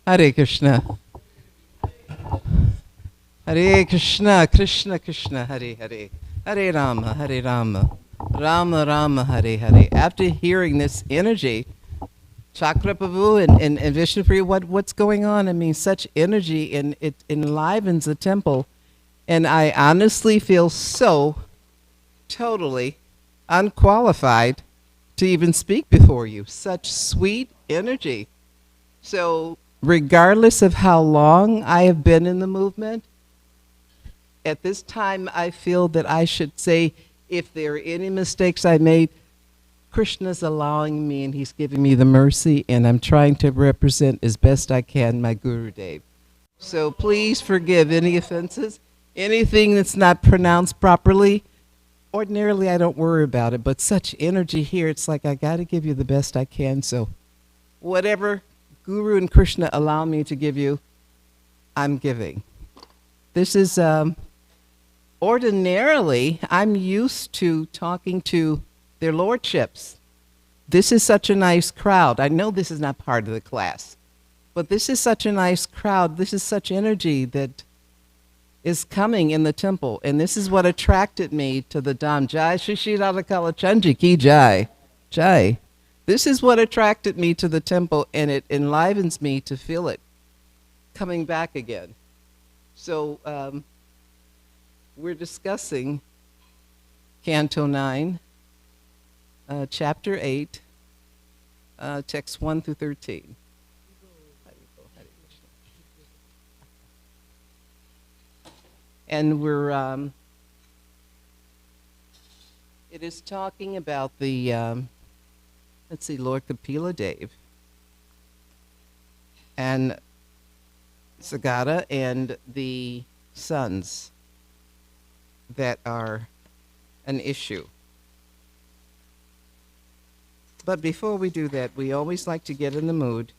Hare Krishna. Hare Krishna, Krishna Krishna, Hare Hare. Hare Rama, Hare Rama. Rama Rama, Hare Hare. After hearing this energy, Chakra Prabhu and Vishnu Priya, what's going on? I mean, such energy, and it enlivens the temple. And I honestly feel so totally unqualified to even speak before you. Such sweet energy. So regardless of how long I have been in the movement, at this time I feel that I should say, if there are any mistakes I made, Krishna's allowing me and he's giving me the mercy, and I'm trying to represent as best I can my Guru Dev. So please forgive any offenses, anything that's not pronounced properly. Ordinarily I don't worry about it, but such energy here, it's like I got to give you the best I can. So whatever Guru and Krishna allow me to give you, I'm giving. This is, ordinarily, I'm used to talking to their lordships. This is such a nice crowd. I know this is not part of the class, but this is such a nice crowd. This is such energy that is coming in the temple. And this is what attracted me to the Dham. Jai Shri Shri Radha Kalachandji Ki Jai. Jai. This is what attracted me to the temple, and it enlivens me to feel it coming back again. So we're discussing Canto 9, Chapter 8, Text 1 through 13. And it is talking about the, let's see, Lord Kapila Dev and Sagata and the sons that are an issue. But before we do that, we always like to get in the mood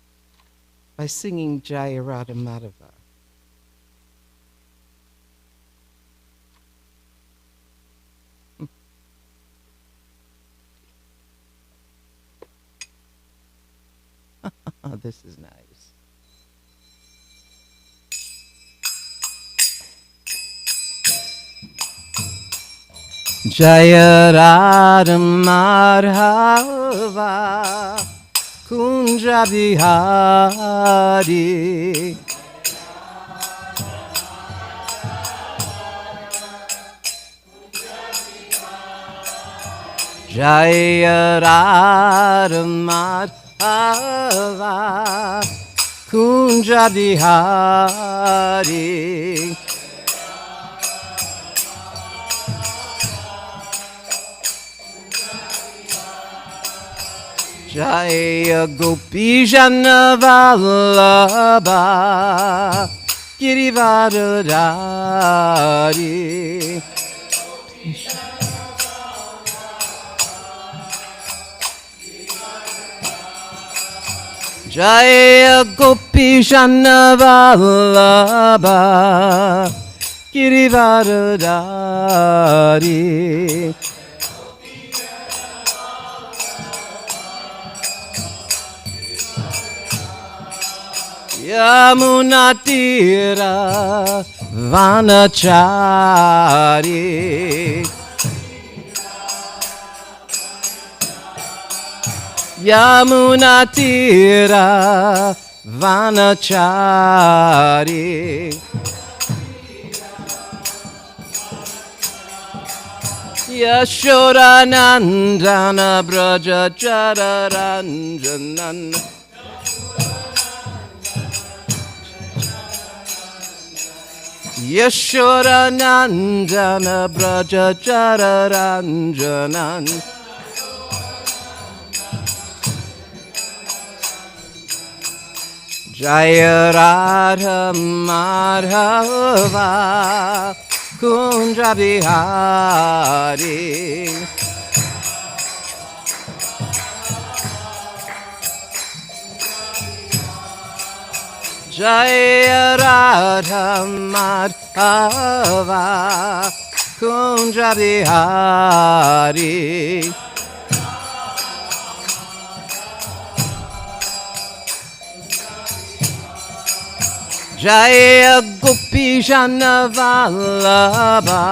by singing Jaya Radha Madhava. This is nice. Jaya Radha Madhava Kunja Bihari Jaya Radha Madhava Kunja Bihari Jaya Gopi Jana Vallabha Girivardhari Jaya Gopi Jana Vallabha Girivardhari Yamuna Tira Vanachari Yamuna Tira Vanachari Yashodanandana Braja Chararanjanan Yashodanandana Braja Chararanjanan Jaya Radha Madhava Kunja Bihari Jaya Radha Madhava Kunja Bihari Jaya Gopi Jana Vallabha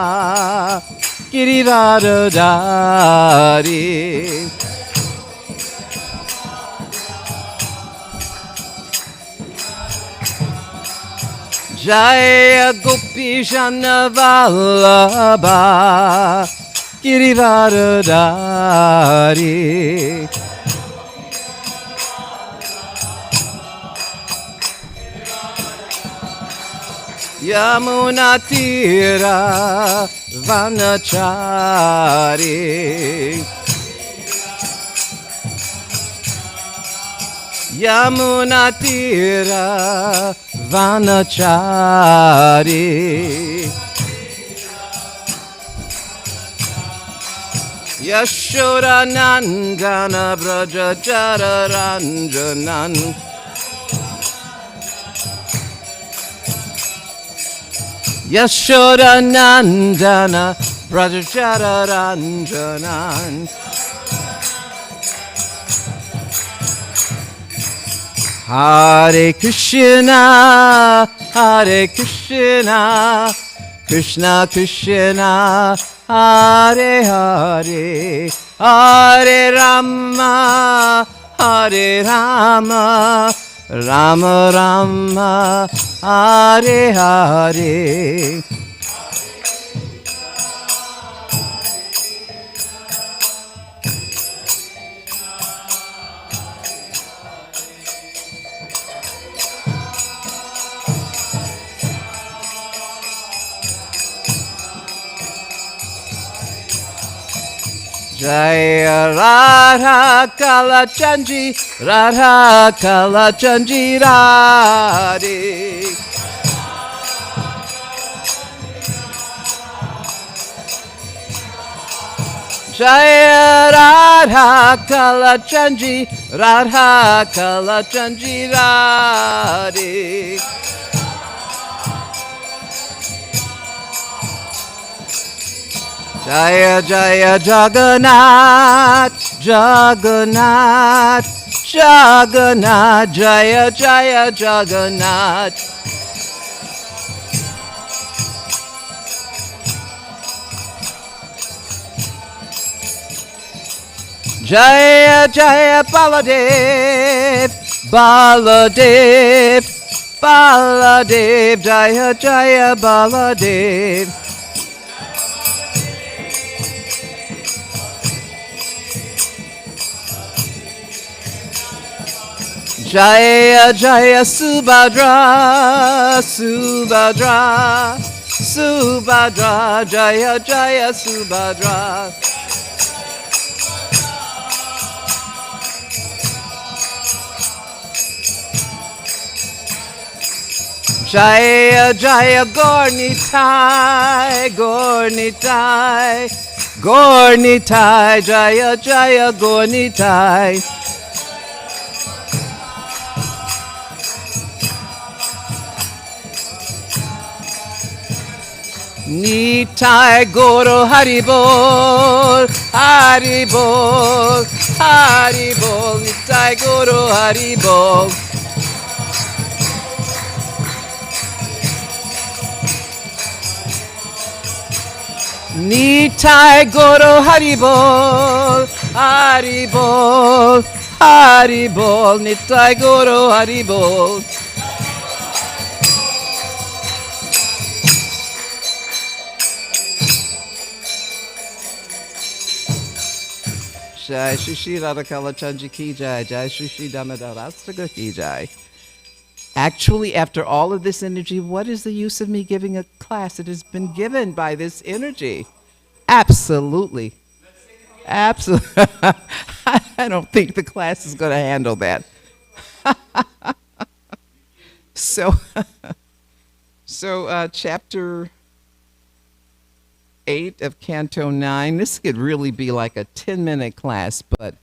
Girivaradari. Jaya Gopi Jana Vallabha Girivaradari. Yamuna Tira Vanachari. Yamuna Tira Vanachari. Yashoda Nandana Braja Jararanjanan. Yashoda Nandana Braja Jararanjanan. Hare Krishna, Hare Krishna, Krishna Krishna, Hare Hare, Hare Rama, Hare Rama, Rama Rama, Hare Hare. Jaya Radha Kalachandji, Radha Kalachandji Radhe. Jaya Radha Kalachandji, Radha Kalachandji Radhe. Jaya Jaya Jagannath, Jagannath, Jagannath, Jaya Jaya Jagannath. Jaya Jaya Baladev, Baladev, Baladev, Jaya Jaya Baladev. Jaya Jaya Subhadra, Subhadra, Subhadra, Jaya Jaya Subhadra. Jaya Jaya Gornitai, Gornitai, Gornitai, Jaya Jaya Gornitai. Nitai Guru Haribol, Haribol, Haribol, Nitai Guru Haribol. Nitai Guru Haribol, Haribol, Haribol, Nitai Guru Haribol. Jai Shri Shri Radhakala Chandji Ki Jai, Jai Shri Shri Damodar Astaga Ki Jai. Actually, after all of this energy, what is the use of me giving a class? It has been given by this energy. Absolutely. Absolutely. I don't think the class is going to handle that. So chapter 8 of Canto 9, this could really be like a 10-minute class, but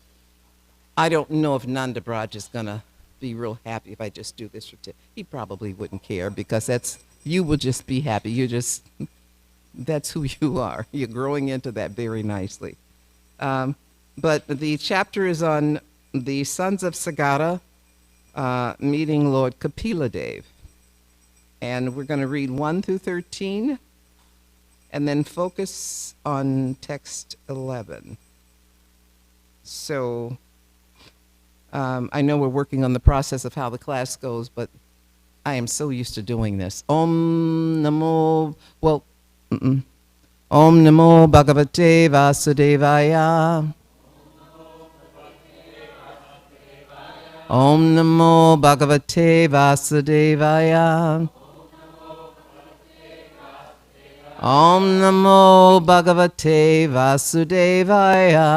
I don't know if Nanda Braj is going to be real happy if I just do this for 10. He probably wouldn't care because you will just be happy. That's who you are. You're growing into that very nicely. But the chapter is on the sons of Sagara meeting Lord Kapila Dev. And we're going to read 1 through 13 and then focus on text 11. So I know we're working on the process of how the class goes, but I am so used to doing this. Om Namo, Om Namo Bhagavate Vasudevaya. Om Namo Bhagavate Vasudevaya. Om Namo Bhagavate Vasudevaya.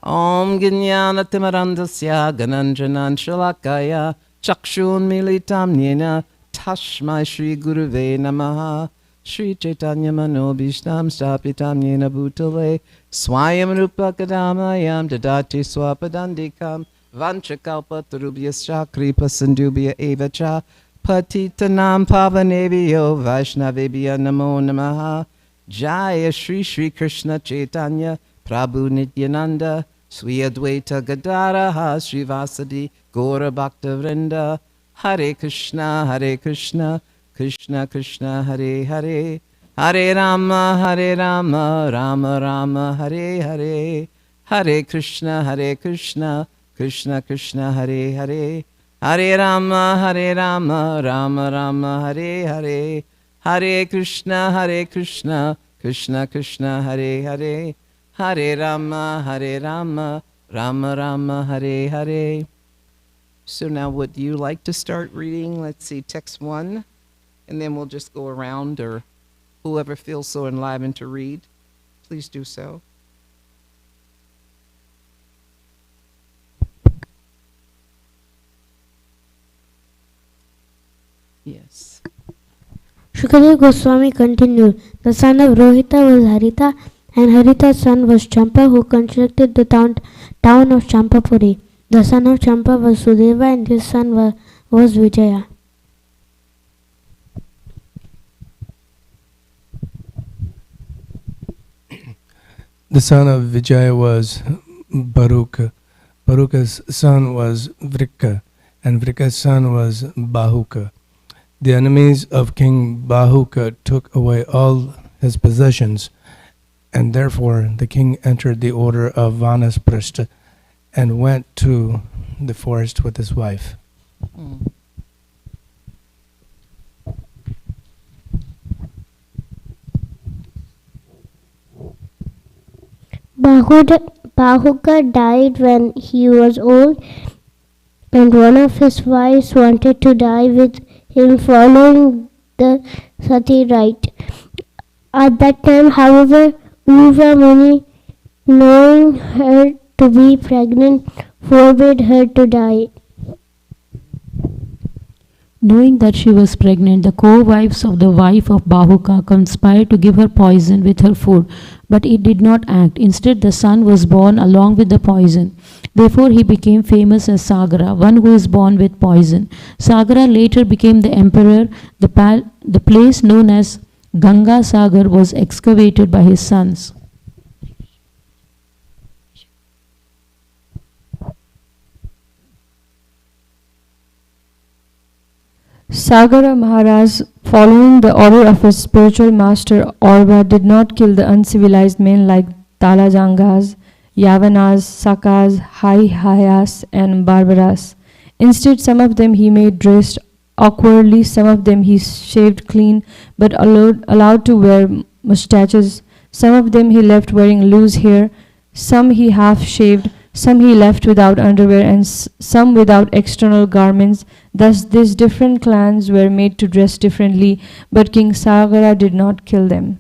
Om Gnanatimarandasya Gananjanan Shalakaya Chakshun Militam Nina Tashmai Shri Guruve Namaha Shri Chaitanya Manobishtam Stapitam Nina Bhutale Swayam Rupa Kadamayam Dadati Swapadandikam Vanchakalpa Tarubhyascha Kripa Sindubhya Evacha Patitanam Pavanebhyo Vaishnavebhya Namo Namaha Jaya Shri Shri Krishna Chaitanya Prabhu Nityananda Sri Advaita Gadaraha Srivasadi Gaura Bhakta Vrinda Hare Krishna Krishna Krishna Hare Hare Hare Rama Rama Rama Hare Hare Hare Krishna Krishna Krishna Hare Hare Hare Rama Rama Rama Hare Hare Hare Krishna Krishna Hare Hare Hare Rama Rama Rama Hare Hare. So now would you like to start reading? Let's see, text 1, and then we'll just go around, or whoever feels so enlivened to read, please do so. Yes. Shukadeva Goswami continued, the son of Rohita was Harita, and Harita's son was Champa, who constructed the town of Champapuri. The son of Champa was Sudeva, and his son was Vijaya. The son of Vijaya was Baruka. Baruka's son was Vrika, and Vrika's son was Bahuka. The enemies of King Bahuka took away all his possessions, and therefore the king entered the order of Vanasprastha and went to the forest with his wife. Bahuka died when he was old, and one of his wives wanted to die with him following the sati rite. At that time, however, Uva Muni, knowing her to be pregnant, forbade her to die. Knowing that she was pregnant, the co-wives of the wife of Bahuka conspired to give her poison with her food, but it did not act. Instead, the son was born along with the poison. Therefore, he became famous as Sagara, one who is born with poison. Sagara later became the emperor. The place known as Ganga Sagar was excavated by his sons. Sagara Maharaj, following the order of his spiritual master Orva, did not kill the uncivilized men like Talajangas, Yavanas, Sakas, Hayas, and Barbaras. Instead, some of them he made dressed awkwardly, some of them he shaved clean but allowed to wear mustaches, some of them he left wearing loose hair, some he half shaved, some he left without underwear, and some without external garments. Thus these different clans were made to dress differently, but King Sagara did not kill them.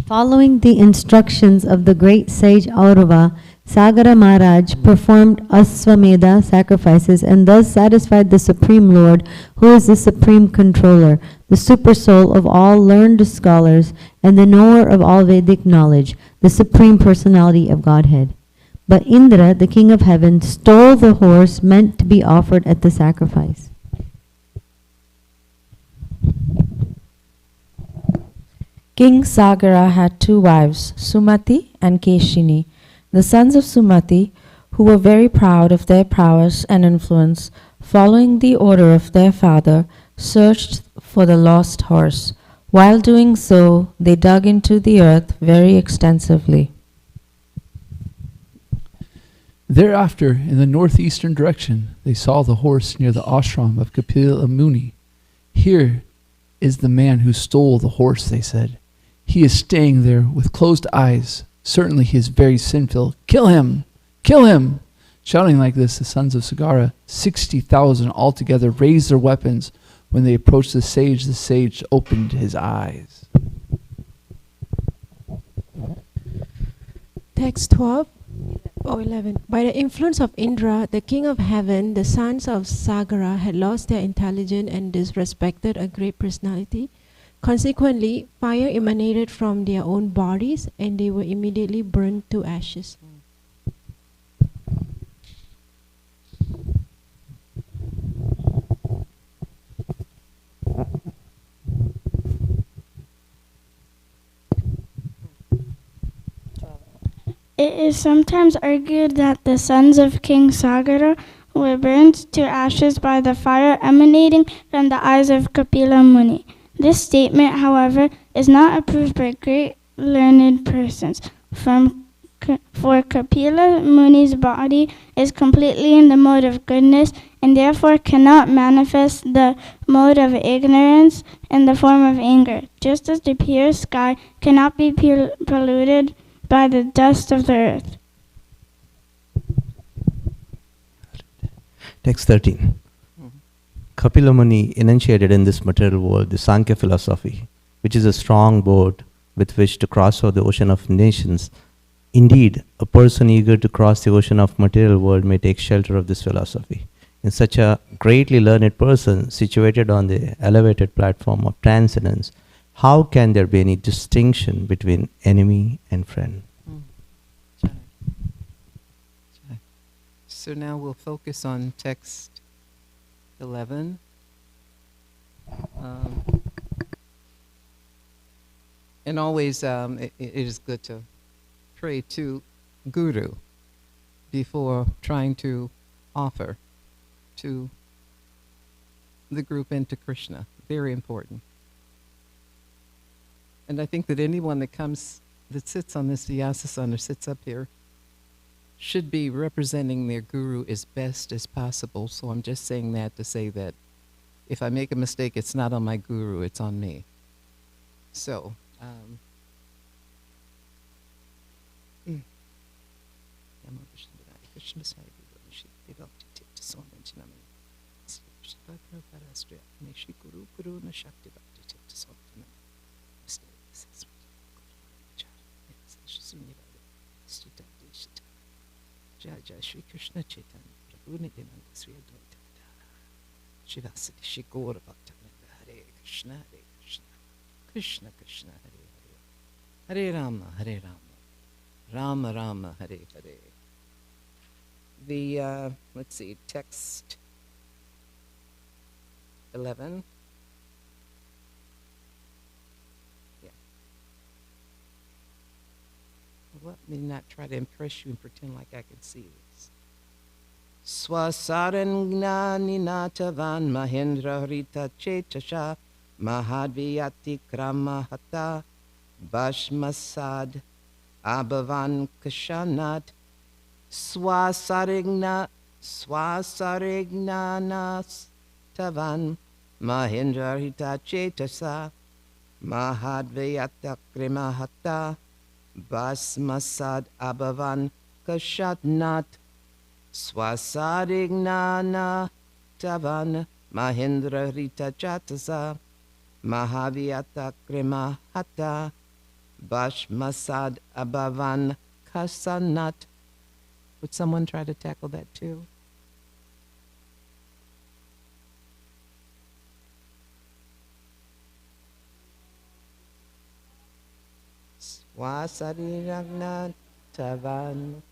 Following the instructions of the great sage Aurava, Sagara Maharaj performed Aswamedha sacrifices and thus satisfied the Supreme Lord, who is the Supreme Controller, the Supersoul of all learned scholars, and the knower of all Vedic knowledge, the Supreme Personality of Godhead. But Indra, the King of Heaven, stole the horse meant to be offered at the sacrifice. King Sagara had two wives, Sumati and Keshini. The sons of Sumati, who were very proud of their prowess and influence, following the order of their father, searched for the lost horse. While doing so, they dug into the earth very extensively. Thereafter, in the northeastern direction, they saw the horse near the ashram of Kapila Muni. Here is the man who stole the horse, they said. He is staying there with closed eyes. Certainly he is very sinful. Kill him! Kill him! Shouting like this, the sons of Sagara, 60,000 altogether, raised their weapons. When they approached the sage opened his eyes. Text 12 or 11. By the influence of Indra, the king of heaven, the sons of Sagara had lost their intelligence and disrespected a great personality. Consequently, fire emanated from their own bodies and they were immediately burned to ashes. It is sometimes argued that the sons of King Sagara were burned to ashes by the fire emanating from the eyes of Kapila Muni. This statement, however, is not approved by great learned persons. For Kapila Muni's body is completely in the mode of goodness and therefore cannot manifest the mode of ignorance in the form of anger, just as the pure sky cannot be polluted by the dust of the earth. Text 13. Kapila Muni enunciated in this material world the Sankhya philosophy, which is a strong boat with which to cross over the ocean of nations. Indeed, a person eager to cross the ocean of material world may take shelter of this philosophy. In such a greatly learned person situated on the elevated platform of transcendence, how can there be any distinction between enemy and friend? So now we'll focus on text 11. And always it is good to pray to Guru before trying to offer to the group and to Krishna. Very important. And I think that anyone that comes, that sits on this vyasasana or sits up here, should be representing their guru as best as possible. So I'm just saying that to say that if I make a mistake, it's not on my guru, it's on me. So, Jai Jai Shri Krishna Chaitanya Prabhu Nityananda Sri Advaita Gadadhara Shivasati Shri Gaura Bhaktananda Hare Krishna Hare Krishna Krishna Krishna Hare Hare Hare Rama Rama Rama Hare Hare. The let's see, text 11. Let me not try to impress you and pretend like I can see this. Swasaran Ninatavan Mahendra Rita Chetasha Mahadviyati Kramahata Bashmasad Abhavan Kashanat Swasarignana Tavan Mahendra Rita Chetasa Mahadviyata Kramahata Basmasad Abhavan Kashatnat Swasadignana Tavan Mahindra Rita Chatasa Mahaviyata Krima Hata Bashmasad Abhavan Kasanat. Would someone try to tackle that too? Swasariragna Tavan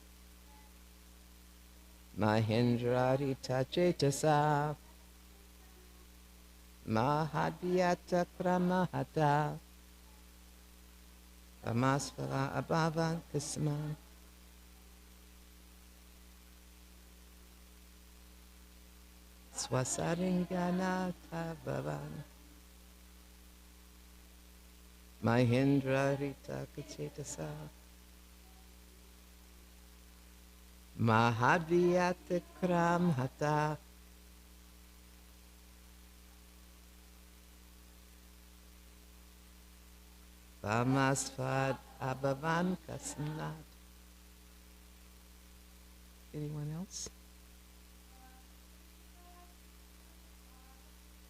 Mahendrari Tachetasa Mahadhyata Kramahata Pamasvala Abhavan Kasman Swasaringanatha Bhavan Mahindra Rita Kachetasa Mahadvyata Kram Hata Vamasvad Abhavan Kasnat. Anyone else?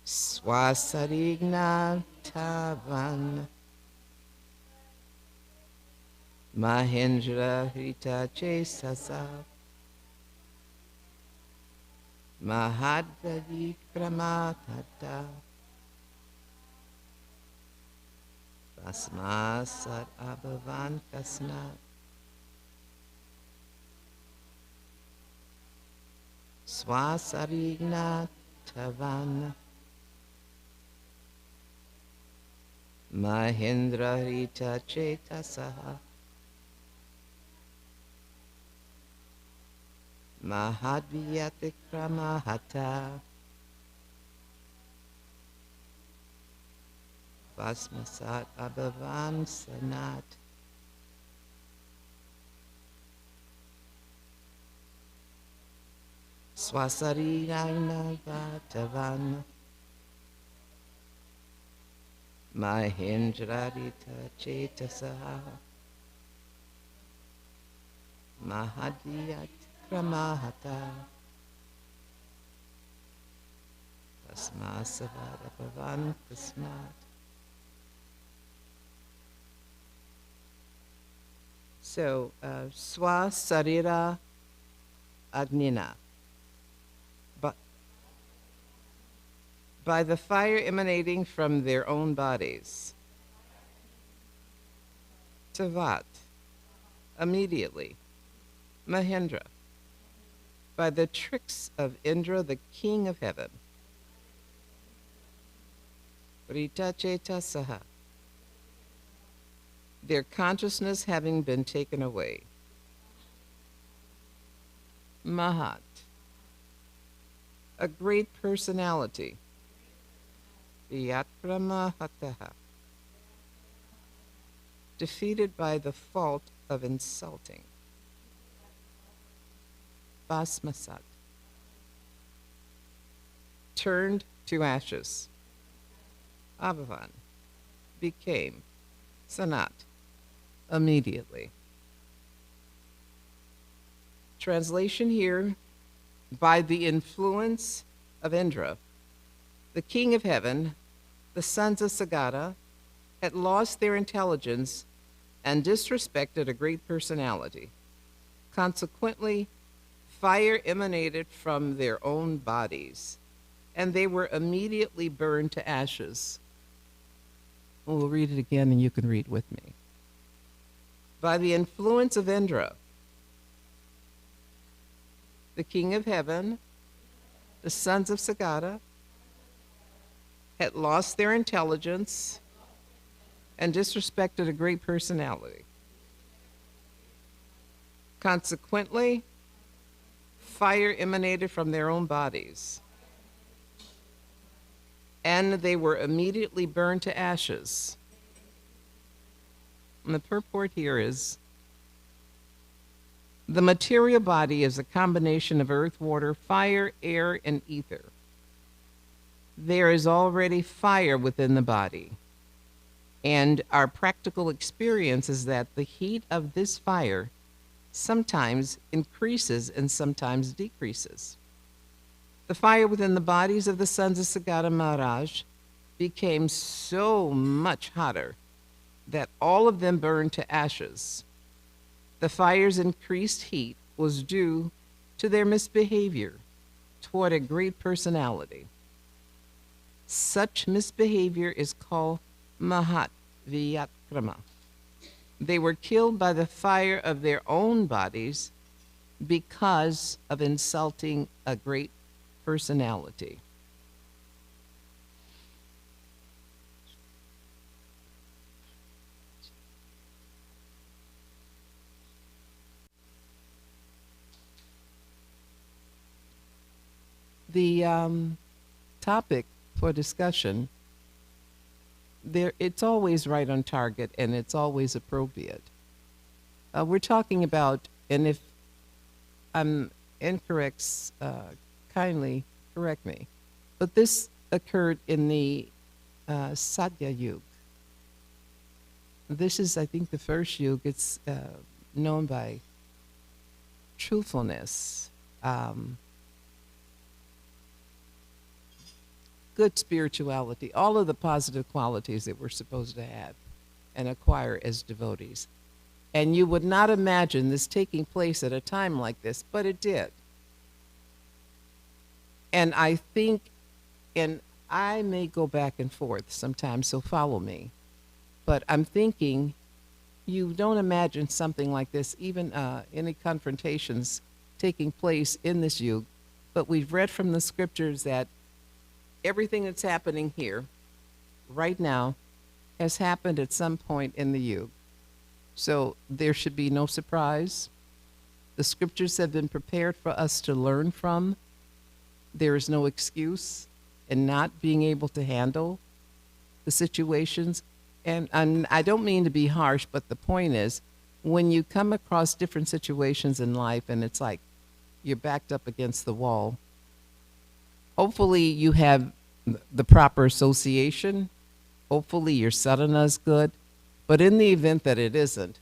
Swasarigna Tavan Mahendra Hita Chesasa Mahadvaji Kramatata Vasmasat Abhavan Kasnat Swasarigna Tavan Mahendra Rita Chetasaha Mahadvyatikrama Vasmasat Abhavan Sanat Swasarina Vatavan Mahendrarita Chetasaha Mahadiyat Kramahata Tasmasavada Bhavan Tasmat. So, Swa Sarira Agnina. By the fire emanating from their own bodies. Tavat, immediately. Mahendra, by the tricks of Indra, the king of heaven. Rita Chetasaha, their consciousness having been taken away. Mahat, a great personality. Vyatramahataha, defeated by the fault of insulting. Basmasat, turned to ashes. Abhavan, became. Sanat, immediately. Translation here, by the influence of Indra, the king of heaven, the sons of Sagata, had lost their intelligence and disrespected a great personality. Consequently, fire emanated from their own bodies, and they were immediately burned to ashes. We'll read it again, and you can read with me. By the influence of Indra, the king of heaven, the sons of Sagata, had lost their intelligence and disrespected a great personality. Consequently, fire emanated from their own bodies, and they were immediately burned to ashes. And the purport here is, the material body is a combination of earth, water, fire, air, and ether. There is already fire within the body, and our practical experience is that the heat of this fire sometimes increases and sometimes decreases. The fire within the bodies of the sons of Sagata Maharaj became so much hotter that all of them burned to ashes. The fire's increased heat was due to their misbehavior toward a great personality. Such misbehavior is called Mahat Vyatkrama. They were killed by the fire of their own bodies because of insulting a great personality. the topic for discussion, it's always right on target and it's always appropriate. We're talking about, and if I'm incorrect, kindly correct me, but this occurred in the Satya Yuga. This is, I think, the first yuga. It's known by truthfulness, good spirituality, all of the positive qualities that we're supposed to have and acquire as devotees. And you would not imagine this taking place at a time like this, but it did. And I think, and I may go back and forth sometimes, so follow me, but I'm thinking you don't imagine something like this, even any confrontations taking place in this yuga, but we've read from the scriptures that everything that's happening here right now has happened at some point in the yuga. So there should be no surprise. The scriptures have been prepared for us to learn from. There is no excuse in not being able to handle the situations. And I don't mean to be harsh, but the point is, when you come across different situations in life and it's like you're backed up against the wall, hopefully you have the proper association. Hopefully your sadhana is good. But in the event that it isn't,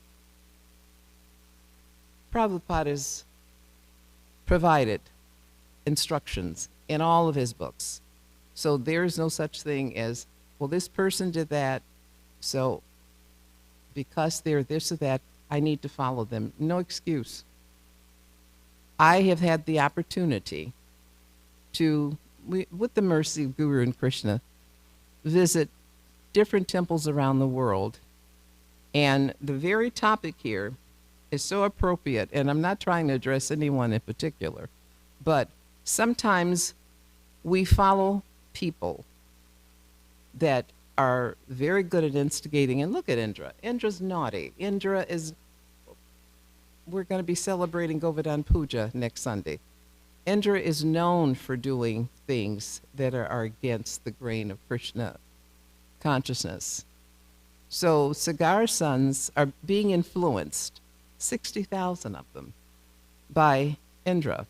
Prabhupada has provided instructions in all of his books. So there is no such thing as, well, this person did that, so because they're this or that, I need to follow them. No excuse. I have had the opportunity to, with the mercy of Guru and Krishna, visit different temples around the world. And the very topic here is so appropriate, and I'm not trying to address anyone in particular, but sometimes we follow people that are very good at instigating. And look at Indra. Indra's naughty. Indra is, we're going to be celebrating Govardhan Puja next Sunday. Indra is known for doing things that are against the grain of Krishna consciousness. So Sagar's sons are being influenced, 60,000 of them, by Indra.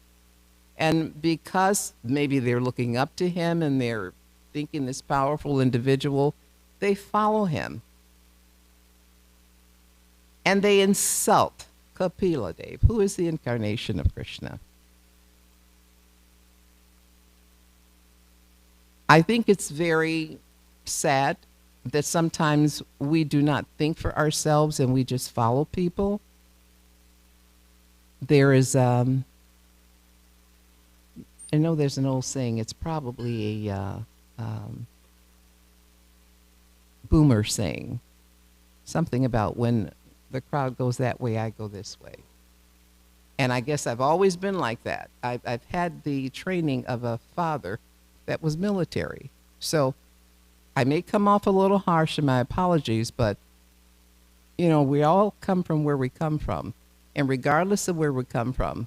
And because maybe they're looking up to him and they're thinking this powerful individual, they follow him. And they insult Kapila Dev, who is the incarnation of Krishna. I think it's very sad that sometimes we do not think for ourselves and we just follow people. There is, I know there's an old saying, it's probably a boomer saying, something about when the crowd goes that way, I go this way. And I guess I've always been like that. I've had the training of a father that was military. So I may come off a little harsh in my apologies, but, you know, we all come from where we come from. And regardless of where we come from,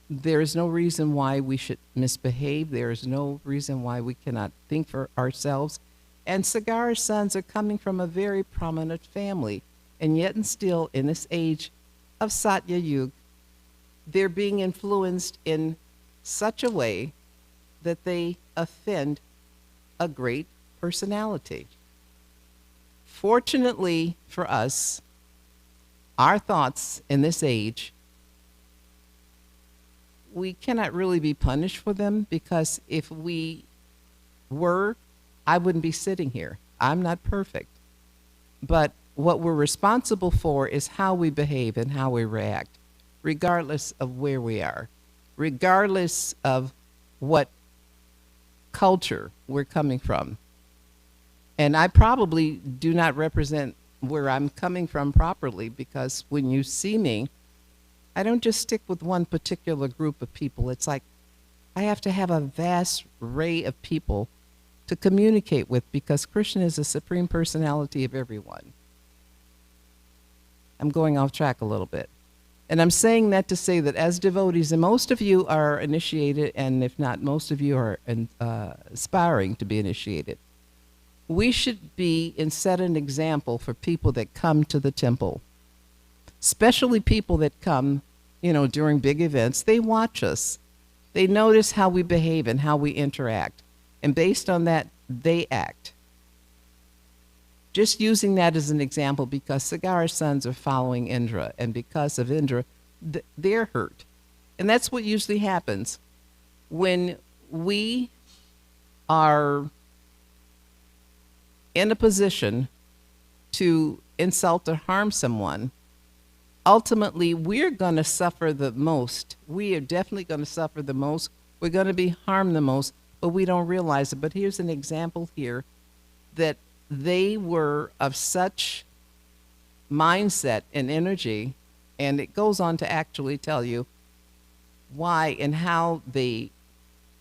there is no reason why we should misbehave. There is no reason why we cannot think for ourselves. And Sagar's sons are coming from a very prominent family. And yet and still, in this age of Satya Yuga, they're being influenced in such a way that they offend a great personality. Fortunately for us, our thoughts in this age, we cannot really be punished for them, because if we were, I wouldn't be sitting here. I'm not perfect. But what we're responsible for is how we behave and how we react, regardless of where we are, regardless of what culture we're coming from. And I probably do not represent where I'm coming from properly, because when you see me, I don't just stick with one particular group of people. It's like I have to have a vast array of people to communicate with, because Krishna is the supreme personality of everyone. I'm going off track a little bit. And I'm saying that to say that as devotees, and most of you are initiated, and if not, most of you are aspiring to be initiated, we should be and set an example for people that come to the temple, especially people that come, during big events. They watch us. They notice how we behave and how we interact. And based on that, they act. Just using that as an example, because Sagara's sons are following Indra, and because of Indra, they're hurt. And that's what usually happens. When we are in a position to insult or harm someone, ultimately we're going to suffer the most. We are definitely going to suffer the most. We're going to be harmed the most, but we don't realize it. But here's an example here that they were of such mindset and energy, and it goes on to actually tell you why and how they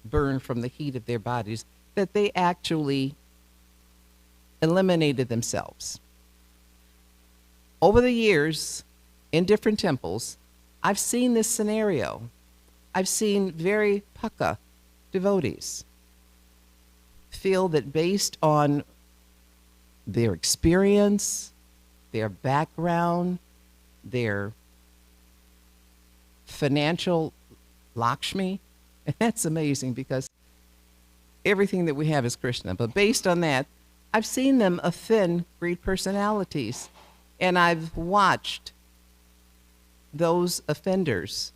burn from the heat of their bodies, that they actually eliminated themselves. Over the years, in different temples, I've seen this scenario. I've seen very pukka devotees feel that based on their experience, their background, their financial Lakshmi, and that's amazing because everything that we have is Krishna, but based on that, I've seen them offend great personalities, and I've watched those offenders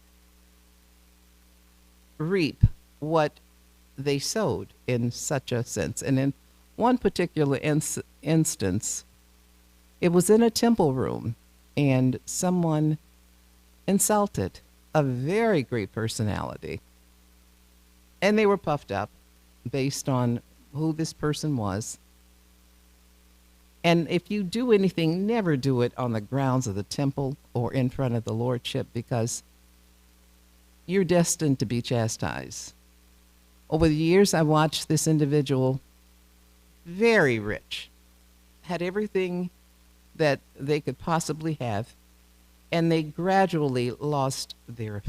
reap what they sowed in such a sense. And in one particular instance, it was in a temple room, and someone insulted a very great personality. And they were puffed up based on who this person was. And if you do anything, never do it on the grounds of the temple or in front of the lordship, because you're destined to be chastised. Over the years, I watched this individual, very rich, had everything that they could possibly have, and they gradually lost their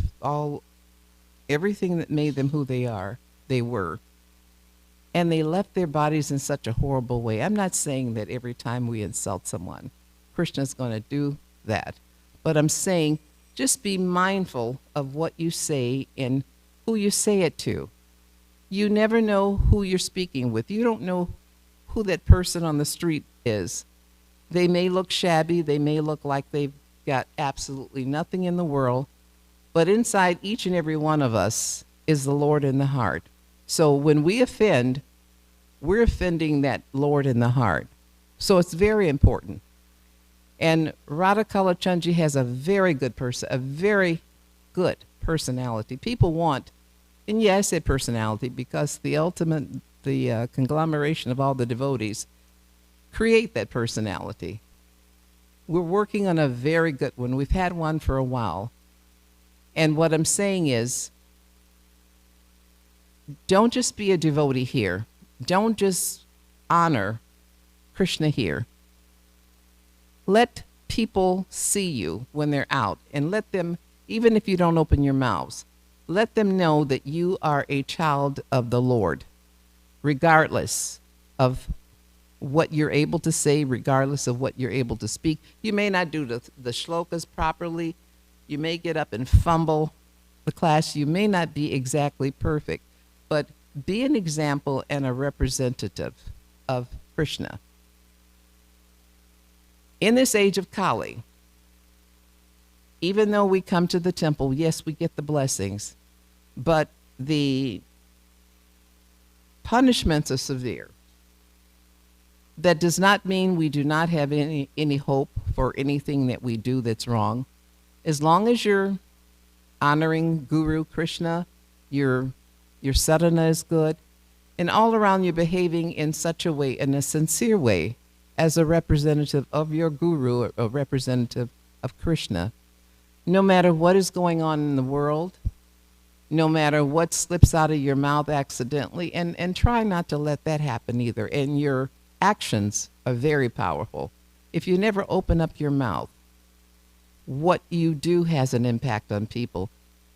everything that made them who they were. And they left their bodies in such a horrible way. I'm not saying that every time we insult someone, Krishna's going to do that. But I'm saying just be mindful of what you say and who you say it to. You never know who you're speaking with. You don't know who that person on the street is. They may look shabby. They may look like they've got absolutely nothing in the world. But inside each and every one of us is the Lord in the heart. So when we offend, we're offending that Lord in the heart. So it's very important. And Radha Kalachandji has a very good personality. People want, and yeah, I said personality because the conglomeration of all the devotees create that personality. We're working on a very good one. We've had one for a while. And what I'm saying is, don't just be a devotee here. Don't just honor Krishna here. Let people see you when they're out, and let them, even if you don't open your mouths, let them know that you are a child of the Lord, regardless of what you're able to say, regardless of what you're able to speak. You may not do the shlokas properly. You may get up and fumble the class. You may not be exactly perfect, but be an example and a representative of Krishna. In this age of Kali, even though we come to the temple, yes, we get the blessings, but the punishments are severe. That does not mean we do not have any hope for anything that we do that's wrong. As long as you're honoring Guru Krishna, your sadhana is good, and all around you're behaving in such a way, in a sincere way, as a representative of your Guru, or a representative of Krishna. No matter what is going on in the world, no matter what slips out of your mouth accidentally, and try not to let that happen either. And your actions are very powerful. If you never open up your mouth, What you do has an impact on people.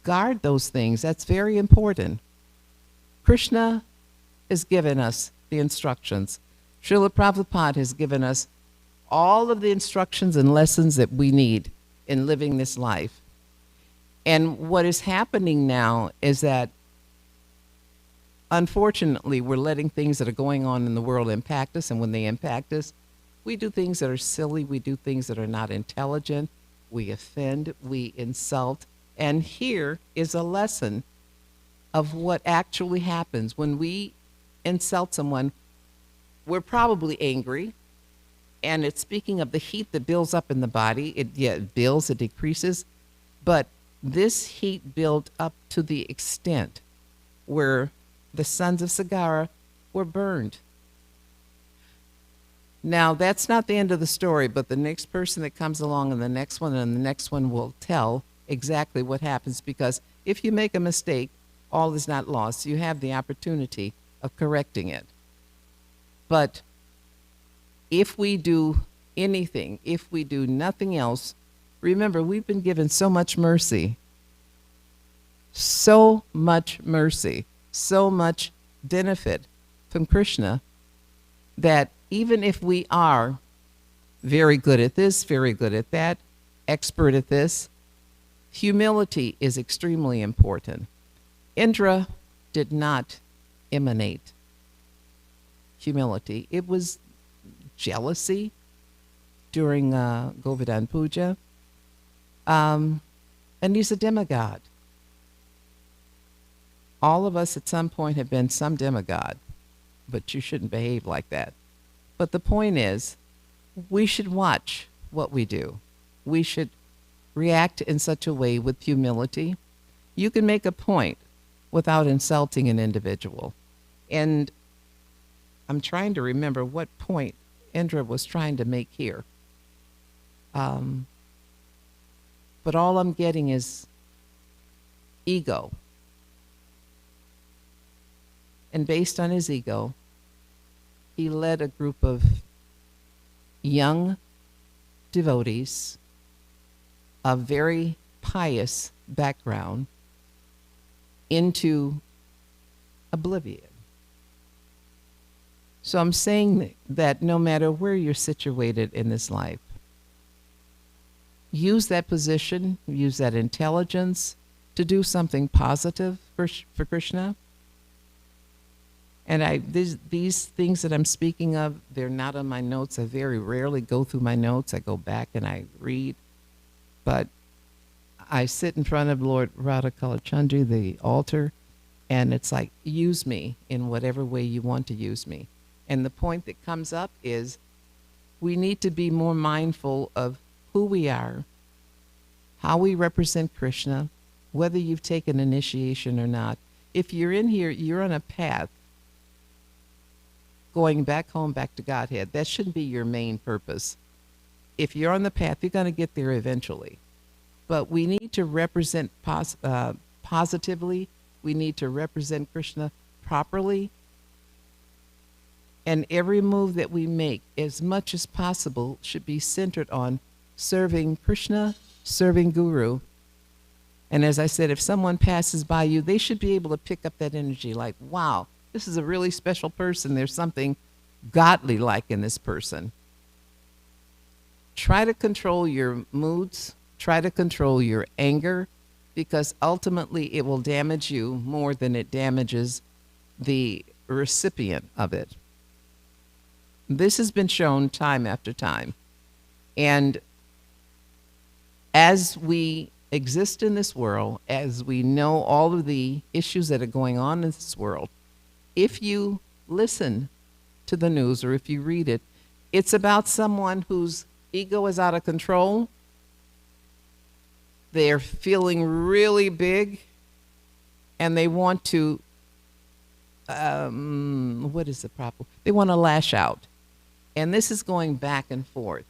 Guard those things. That's very important. Krishna has given us the instructions. Srila Prabhupada has given us all of the instructions and lessons that we need in living this life. And what is happening now is that, unfortunately, we're letting things that are going on in the world impact us, and when they impact us, we do things that are silly, we do things that are not intelligent, we offend, we insult. And here is a lesson of what actually happens. When we insult someone, we're probably angry, and it's speaking of the heat that builds up in the body. It builds, it decreases, but this heat built up to the extent where the sons of Sagara were burned. Now, that's not the end of the story, but the next person that comes along and the next one will tell exactly what happens, because if you make a mistake, all is not lost. You have the opportunity of correcting it. But if we do anything, if we do nothing else, remember, we've been given so much mercy, so much benefit from Krishna, that even if we are very good at this, very good at that, expert at this, humility is extremely important. Indra did not emanate humility. It was jealousy during Govardhan Puja. And he's a demigod. All of us at some point have been some demigod, but you shouldn't behave like that. But the point is, we should watch what we do. We should react in such a way with humility. You can make a point without insulting an individual. And I'm trying to remember what point Indra was trying to make here. But all I'm getting is ego. And based on his ego, he led a group of young devotees of very pious background into oblivion. So I'm saying that no matter where you're situated in this life, use that position, use that intelligence to do something positive for Krishna. And these things that I'm speaking of, they're not on my notes. I very rarely go through my notes. I go back and I read. But I sit in front of Lord Radhakalachandri, the altar, and it's like, use me in whatever way you want to use me. And the point that comes up is we need to be more mindful of who we are, how we represent Krishna, whether you've taken initiation or not. If you're in here, you're on a path going back home, back to Godhead. That shouldn't be your main purpose. If you're on the path, you're going to get there eventually. But we need to represent positively. We need to represent Krishna properly. And every move that we make, as much as possible, should be centered on serving Krishna, serving Guru. And as I said, if someone passes by you, they should be able to pick up that energy like, wow, this is a really special person. There's something godly-like in this person. Try to control your moods. Try to control your anger, because ultimately it will damage you more than it damages the recipient of it. This has been shown time after time. And as we exist in this world, as we know all of the issues that are going on in this world, if you listen to the news or if you read it, it's about someone whose ego is out of control. They're feeling really big, and they want to, what is the proper? They want to lash out. And this is going back and forth.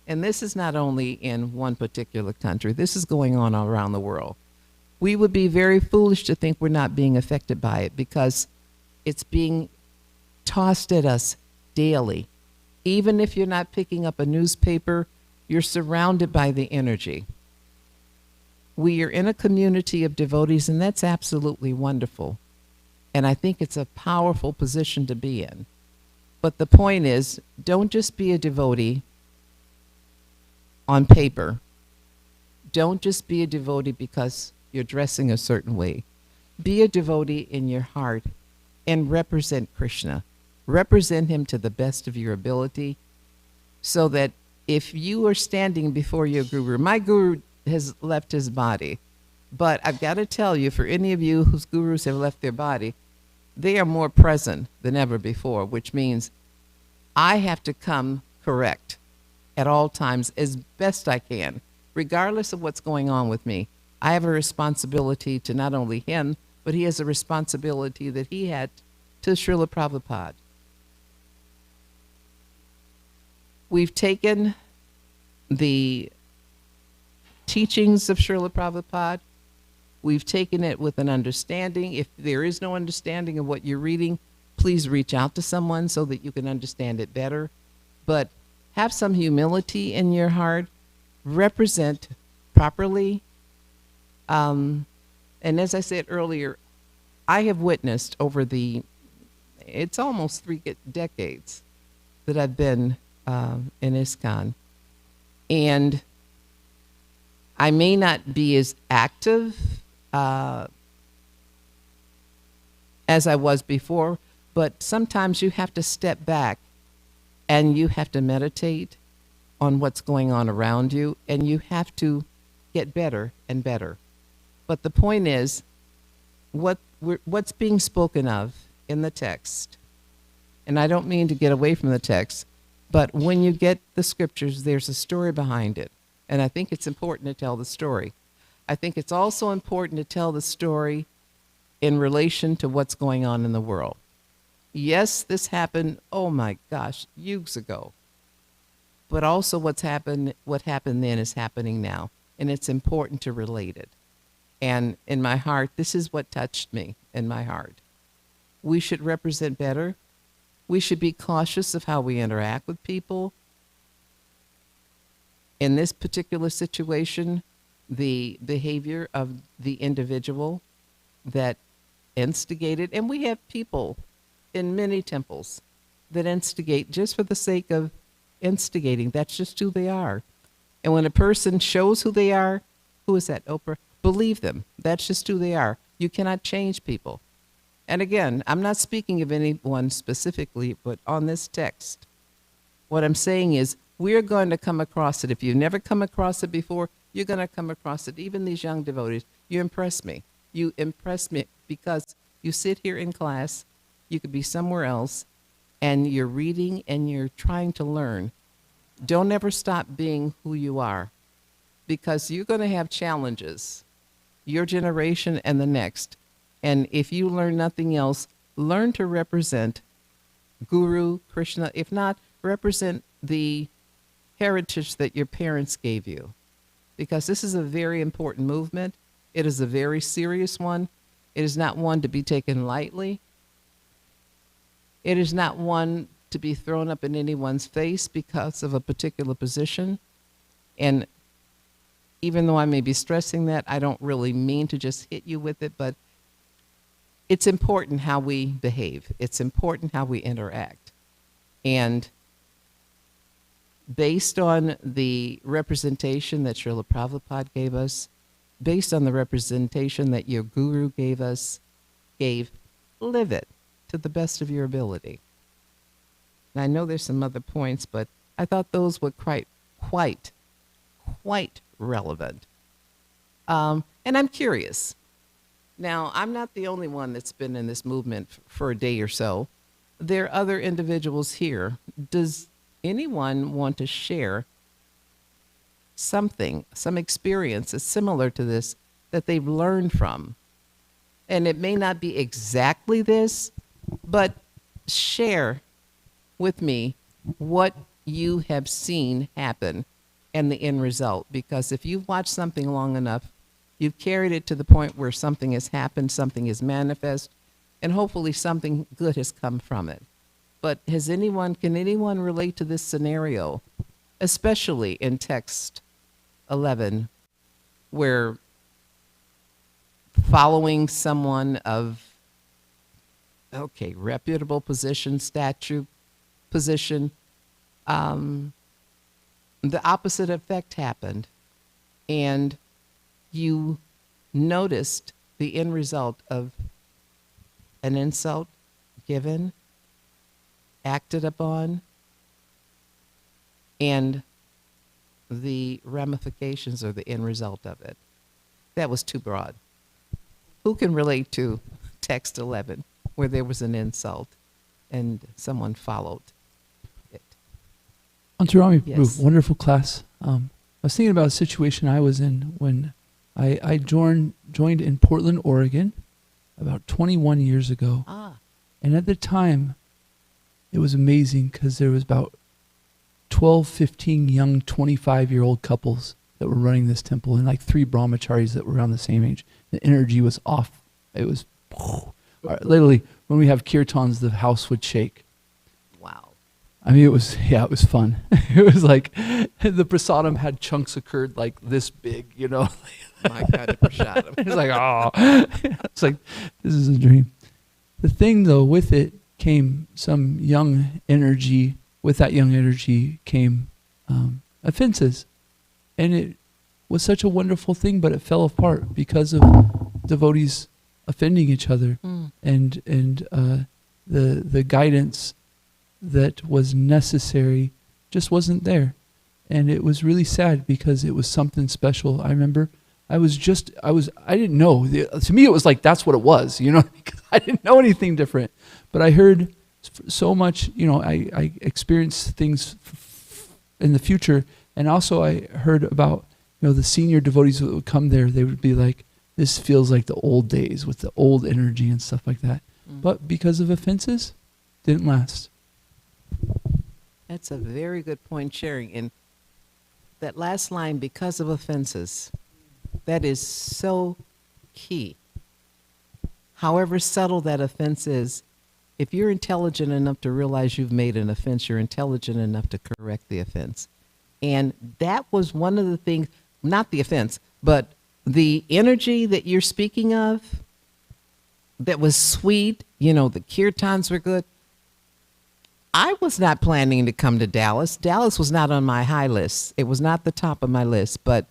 And this is not only in one particular country. This is going on around the world. We would be very foolish to think we're not being affected by it, because it's being tossed at us daily. Even if you're not picking up a newspaper You're surrounded by the energy. We are in a community of devotees, and that's absolutely wonderful. And I think it's a powerful position to be in. But the point is, don't just be a devotee on paper. Don't just be a devotee because you're dressing a certain way. Be a devotee in your heart and represent Krishna. Represent him to the best of your ability, so that if you are standing before your guru, my guru has left his body, but I've got to tell you, for any of you whose gurus have left their body, they are more present than ever before, which means I have to come correct at all times as best I can, regardless of what's going on with me. I have a responsibility to not only him, but he has a responsibility that he had to Srila Prabhupada. We've taken the teachings of Srila Prabhupada. We've taken it with an understanding. If there is no understanding of what you're reading, please reach out to someone so that you can understand it better. But have some humility in your heart. Represent properly. And as I said earlier, I have witnessed over it's almost 3 decades that I've been in ISKCON. And I may not be as active as I was before, but sometimes you have to step back and you have to meditate on what's going on around you, and you have to get better and better. But the point is, what's being spoken of in the text, and I don't mean to get away from the text, but when you get the scriptures, there's a story behind it. And I think it's important to tell the story. I think it's also important to tell the story in relation to what's going on in the world. Yes, this happened, oh my gosh, years ago. But also what happened then is happening now. And it's important to relate it. And in my heart, this is what touched me in my heart. We should represent better. We should be cautious of how we interact with people. In this particular situation, the behavior of the individual that instigated, and we have people in many temples that instigate just for the sake of instigating. That's just who they are. And when a person shows who they are, who is that, Oprah? Believe them. That's just who they are. You cannot change people. And again, I'm not speaking of anyone specifically, but on this text, what I'm saying is we're going to come across it. If you've never come across it before, you're going to come across it. Even these young devotees, you impress me. You impress me because you sit here in class, you could be somewhere else, and you're reading and you're trying to learn. Don't ever stop being who you are, because you're going to have challenges, your generation and the next. And if you learn nothing else, learn to represent Guru, Krishna. If not, represent the heritage that your parents gave you. Because this is a very important movement. It is a very serious one. It is not one to be taken lightly. It is not one to be thrown up in anyone's face because of a particular position. And even though I may be stressing that, I don't really mean to just hit you with it, but it's important how we behave. It's important how we interact. And based on the representation that Srila Prabhupada gave us, based on the representation that your guru gave, live it to the best of your ability. And I know there's some other points, but I thought those were quite relevant. And I'm curious. Now, I'm not the only one that's been in this movement for a day or so. There are other individuals here. Does anyone want to share something, some experience that's similar to this that they've learned from? And it may not be exactly this, but share with me what you have seen happen and the end result. Because if you've watched something long enough, you've carried it to the point where something has happened, something is manifest, and hopefully something good has come from it. But can anyone relate to this scenario especially in text 11, where following someone of, okay, reputable position, statue, position, the opposite effect happened. And you noticed the end result of an insult given, acted upon, and the ramifications or the end result of it. That was too broad. Who can relate to text 11 where there was an insult and someone followed it? Antaryami, Yes. wonderful class. I was thinking about a situation I was in when I joined in Portland, Oregon, about 21 years ago. And at the time, it was amazing because there was about 12, 15 young 25-year-old couples that were running this temple, and like 3 brahmacharis that were around the same age. The energy was off. It was literally, when we have kirtans, the house would shake. Wow. I mean, it was fun. It was like the prasadam had chunks occurred like this big, you know. My kind of prasadam. It's like, oh, it's like, this is a dream. The thing though, with it came some young energy. With that young energy came offenses. And it was such a wonderful thing, but it fell apart because of devotees offending each other. And the guidance that was necessary just wasn't there. And it was really sad because it was something special. I remember I didn't know. To me, it was like, that's what it was, you know, because I didn't know anything different. But I heard so much, you know, I experienced things in the future. And also I heard about, you know, the senior devotees that would come there. They would be like, this feels like the old days with the old energy and stuff like that. But because of offenses, didn't last. That's a very good point, sharing. And that last line, because of offenses, that is so key. However subtle that offense is, if you're intelligent enough to realize you've made an offense, you're intelligent enough to correct the offense. And that was one of the things, not the offense, but the energy that you're speaking of that was sweet, you know, the kirtans were good. I was not planning to come to Dallas. Dallas was not on my high list. It was not the top of my list. But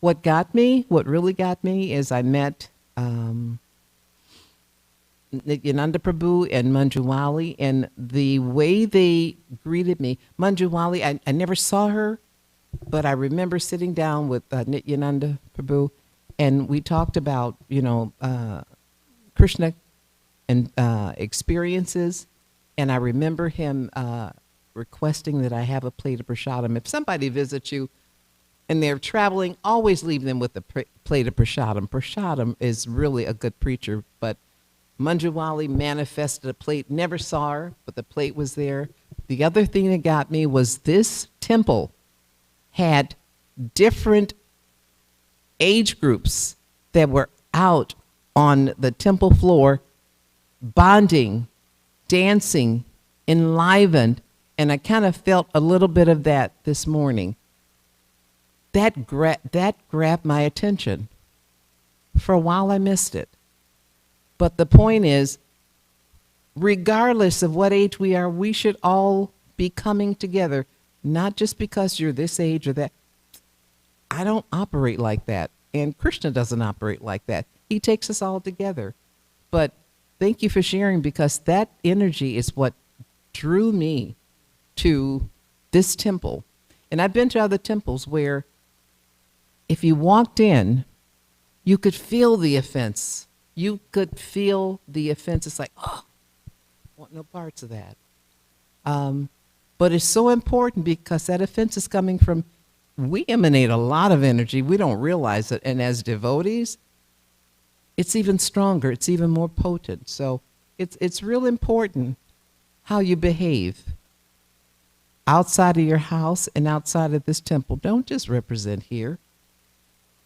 what really got me is I met Nityananda Prabhu and Manjuwali, and the way they greeted me. Manjuwali, I never saw her, but I remember sitting down with Nityananda Prabhu, and we talked about, you know, Krishna and experiences, and I remember him requesting that I have a plate of prasadam. If somebody visits you and they're traveling, always leave them with a plate of prasadam. Prasadam is really a good preacher, but Manjuwali manifested a plate, never saw her, but the plate was there. The other thing that got me was this temple had different age groups that were out on the temple floor, bonding, dancing, enlivened, and I kind of felt a little bit of that this morning. That grabbed my attention. For a while I missed it. But the point is, regardless of what age we are, we should all be coming together, not just because you're this age or that. I don't operate like that, and Krishna doesn't operate like that. He takes us all together. But thank you for sharing, because that energy is what drew me to this temple. And I've been to other temples where if you walked in, you could feel the offense. You could feel the offense. It's like, oh, I want no parts of that. But it's so important because that offense is coming from, we emanate a lot of energy. We don't realize it. And as devotees, it's even stronger. It's even more potent. So it's real important how you behave outside of your house and outside of this temple. Don't just represent here.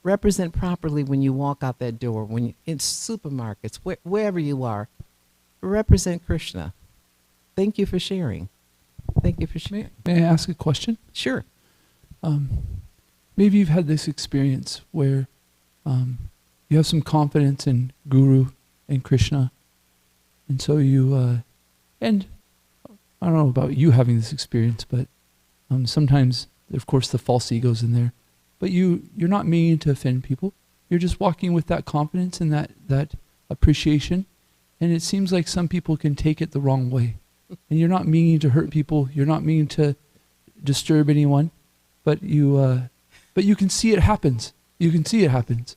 Represent properly when you walk out that door, when you in supermarkets, wherever you are. Represent Krishna. Thank you for sharing. Thank you for sharing. May I ask a question? Sure. maybe you've had this experience where you have some confidence in Guru and Krishna, and so you, and I don't know about you having this experience, but sometimes, of course, the false ego's in there, but you're not meaning to offend people. You're just walking with that confidence and that appreciation, and it seems like some people can take it the wrong way. And you're not meaning to hurt people. You're not meaning to disturb anyone, but you can see it happens. You can see it happens.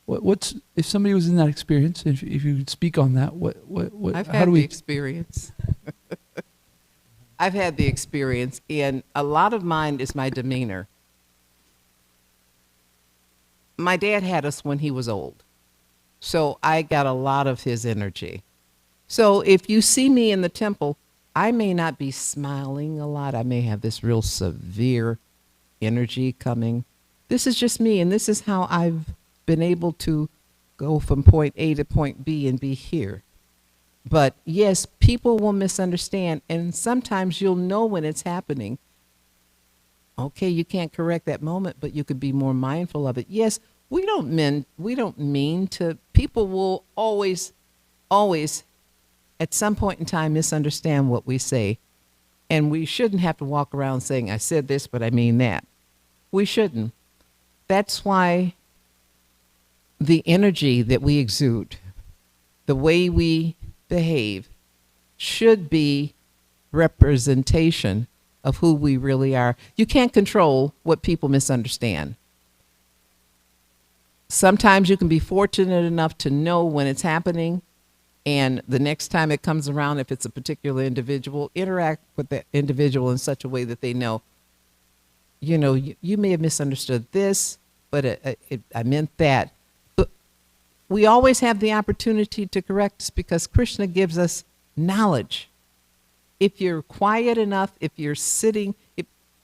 What's if somebody was in that experience? If you could speak on that, what I've how had do the we experience. I've had the experience, and a lot of mine is my demeanor. My dad had us when he was old, so I got a lot of his energy. So if you see me in the temple, I may not be smiling a lot. I may have this real severe energy coming. This is just me, and this is how I've been able to go from point A to point B and be here. But yes, people will misunderstand, and sometimes you'll know when it's happening. Okay, you can't correct that moment, but you could be more mindful of it. Yes, we don't mean to. People will always at some point in time misunderstand what we say, and we shouldn't have to walk around saying, I said this, but I mean that. We shouldn't. That's why the energy that we exude, the way we behave, should be representation of who we really are. You can't control what people misunderstand. Sometimes you can be fortunate enough to know when it's happening, and the next time it comes around, if it's a particular individual, interact with that individual in such a way that they know, you may have misunderstood this, but I meant that. But we always have the opportunity to correct this because Krishna gives us knowledge. If you're quiet enough, if you're sitting,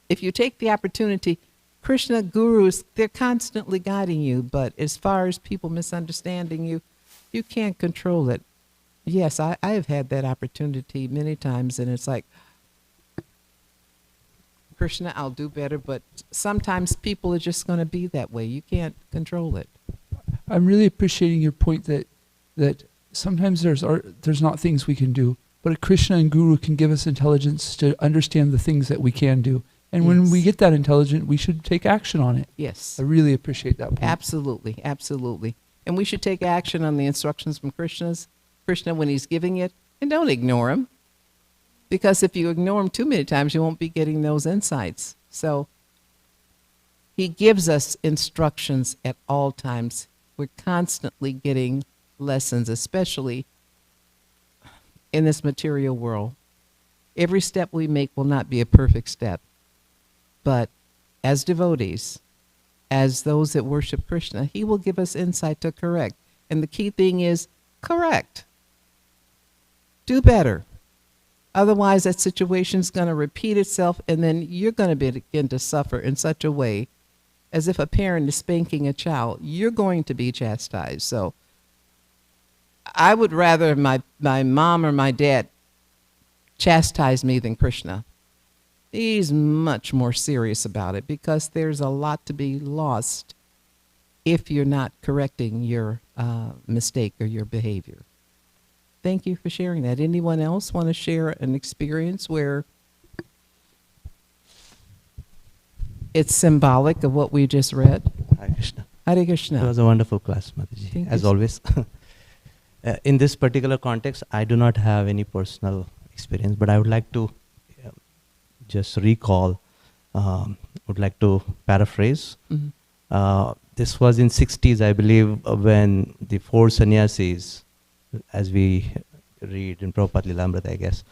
if you take the opportunity, Krishna gurus, they're constantly guiding you. But as far as people misunderstanding you, you can't control it. Yes, I have had that opportunity many times, and it's like, Krishna, I'll do better, but sometimes people are just going to be that way. You can't control it. I'm really appreciating your point that sometimes there's not things we can do, but Krishna and Guru can give us intelligence to understand the things that we can do. And when we get that intelligence, we should take action on it. Yes. I really appreciate that point. Absolutely, absolutely. And we should take action on the instructions from Krishna when he's giving it, and don't ignore him. Because if you ignore him too many times, you won't be getting those insights. So he gives us instructions at all times. We're constantly getting lessons, especially in this material world. Every step we make will not be a perfect step. But as devotees, as those that worship Krishna, he will give us insight to correct. And the key thing is correct. Do better. Otherwise, that situation's going to repeat itself, and then you're going to begin to suffer in such a way as if a parent is spanking a child. You're going to be chastised. So I would rather my mom or my dad chastise me than Krishna. He's much more serious about it because there's a lot to be lost if you're not correcting your mistake or your behavior. Thank you for sharing that. Anyone else want to share an experience where it's symbolic of what we just read? Hare Krishna. Hare Krishna. It was a wonderful class, Mataji, as always. In this particular context, I do not have any personal experience, but I would like to just recall, would like to paraphrase. Mm-hmm. This was in 60s, I believe, when the four sannyasis, as we read in Prabhupada Lilamrita, I guess,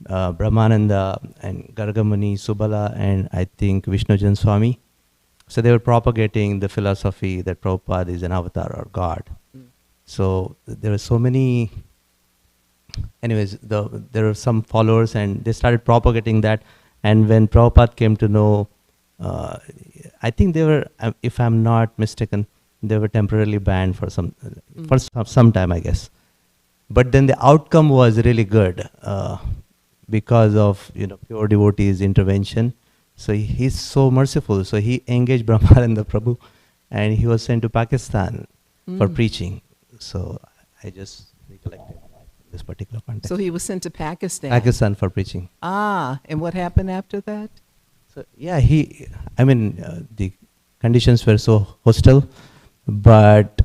Brahmananda and Gargamuni, Subala, and I think Vishnujan Swami. So they were propagating the philosophy that Prabhupada is an avatar or God. Mm. So there were so many, anyways, there were some followers and they started propagating that. And when Prabhupada came to know, I think they were, if I'm not mistaken, they were temporarily banned for some time, I guess. But then the outcome was really good because of pure devotees' intervention. So he's so merciful. So he engaged Brahmananda Prabhu, and he was sent to Pakistan for preaching. So I just recollected this particular context. So he was sent to Pakistan. Pakistan for preaching. And what happened after that? So yeah, the conditions were so hostile, but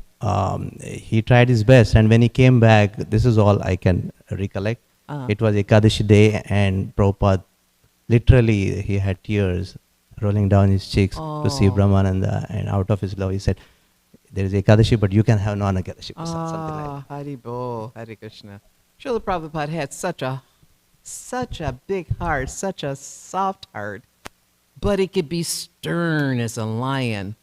he tried his best. And when he came back, this is all I can recollect. It was Ekadashi day, and Prabhupada, literally, he had tears rolling down his cheeks to see Brahmananda, and out of his love, he said, "There is Ekadashi, but you can have non-Ekadashi." Something like that. Hari Bol, Hare Krishna. Srila Prabhupada had such a big heart, such a soft heart, but it could be stern as a lion.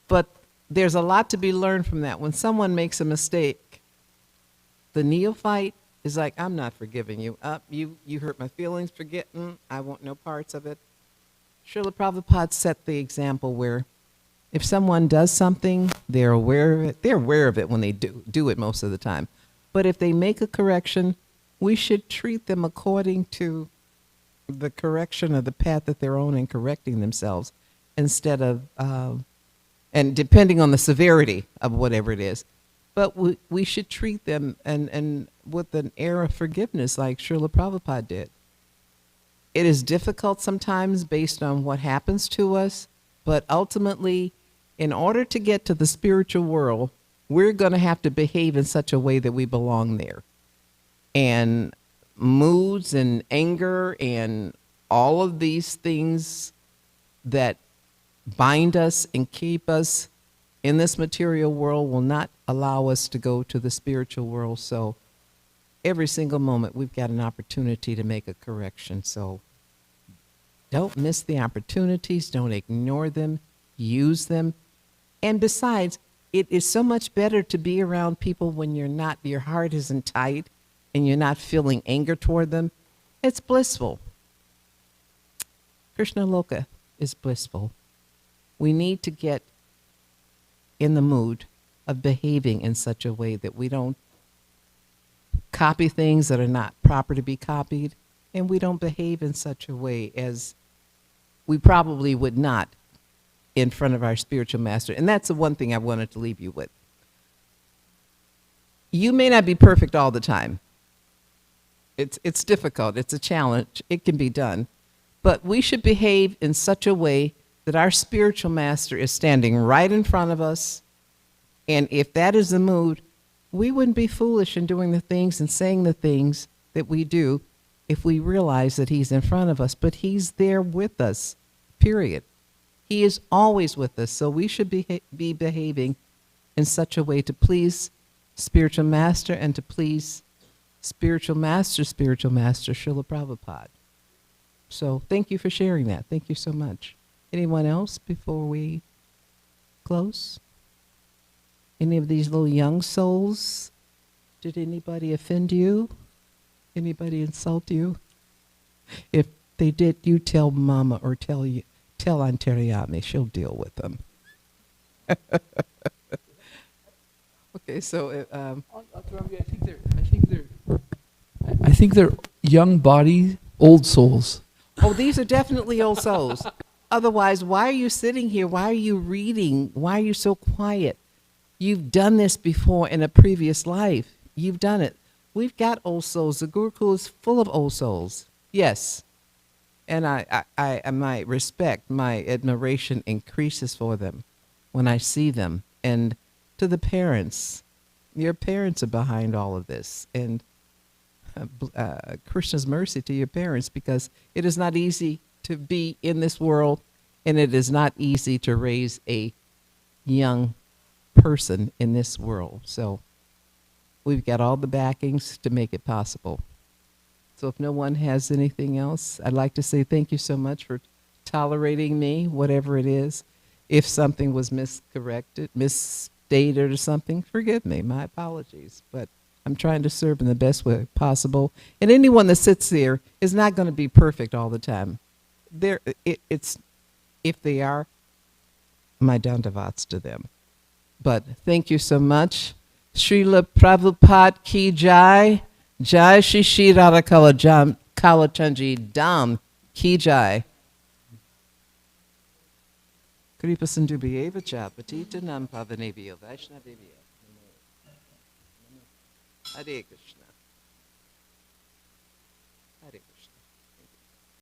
But there's a lot to be learned from that. When someone makes a mistake, the neophyte is like, I'm not forgiving you. You hurt my feelings, I want no parts of it. Srila Prabhupada set the example where if someone does something, they're aware of it. They're aware of it when they do it most of the time. But if they make a correction, we should treat them according to the correction of the path that they're on in correcting themselves, instead of, and depending on the severity of whatever it is. But we should treat them and with an air of forgiveness like Srila Prabhupada did. It is difficult sometimes based on what happens to us, but ultimately, in order to get to the spiritual world, we're going to have to behave in such a way that we belong there. And moods and anger and all of these things that bind us and keep us in this material world will not allow us to go to the spiritual world. So every single moment we've got an opportunity to make a correction. So don't miss the opportunities, don't ignore them, use them. And besides, it is so much better to be around people when your heart isn't tight and you're not feeling anger toward them. It's blissful. Krishna Loka is blissful. We need to get in the mood of behaving in such a way that we don't copy things that are not proper to be copied, and we don't behave in such a way as we probably would not in front of our spiritual master. And that's the one thing I wanted to leave you with. You may not be perfect all the time. It's difficult. It's a challenge. It can be done. But we should behave in such a way that our spiritual master is standing right in front of us. And if that is the mood, we wouldn't be foolish in doing the things and saying the things that we do if we realize that he's in front of us. But he's there with us, period. He is always with us. So we should be behaving in such a way to please spiritual master and to please spiritual master, Srila Prabhupada. So thank you for sharing that. Thank you so much. Anyone else before we close? Any of these little young souls? Did anybody offend you? Anybody insult you? If they did, you tell Mama or tell Antaryami. She'll deal with them. Okay, so I think they're young bodies, old souls. Oh, these are definitely old souls. Otherwise, why are you sitting here? Why are you reading? Why are you so quiet? You've done this before in a previous life. You've done it. We've got old souls. The Gurukul is full of old souls. Yes. And my respect, my admiration increases for them when I see them. And to the parents, your parents are behind all of this. And Krishna's mercy to your parents, because it is not easy to be in this world, and it is not easy to raise a young person in this world. So we've got all the backings to make it possible. So if no one has anything else, I'd like to say thank you so much for tolerating me, whatever it is. If something was miscorrected, misstated or something, forgive me, my apologies. But I'm trying to serve in the best way possible. And anyone that sits there is not going to be perfect all the time. If they are, my dandavats to them. But thank you so much. Srila Prabhupada ki jai. Jai Shri Radha Kalachandji Dham ki jai. Kripa Sindhubhyeva cha Patitanam Pavanebhyo Vaishnavebhyo. Hare Krishna. Hare Krishna.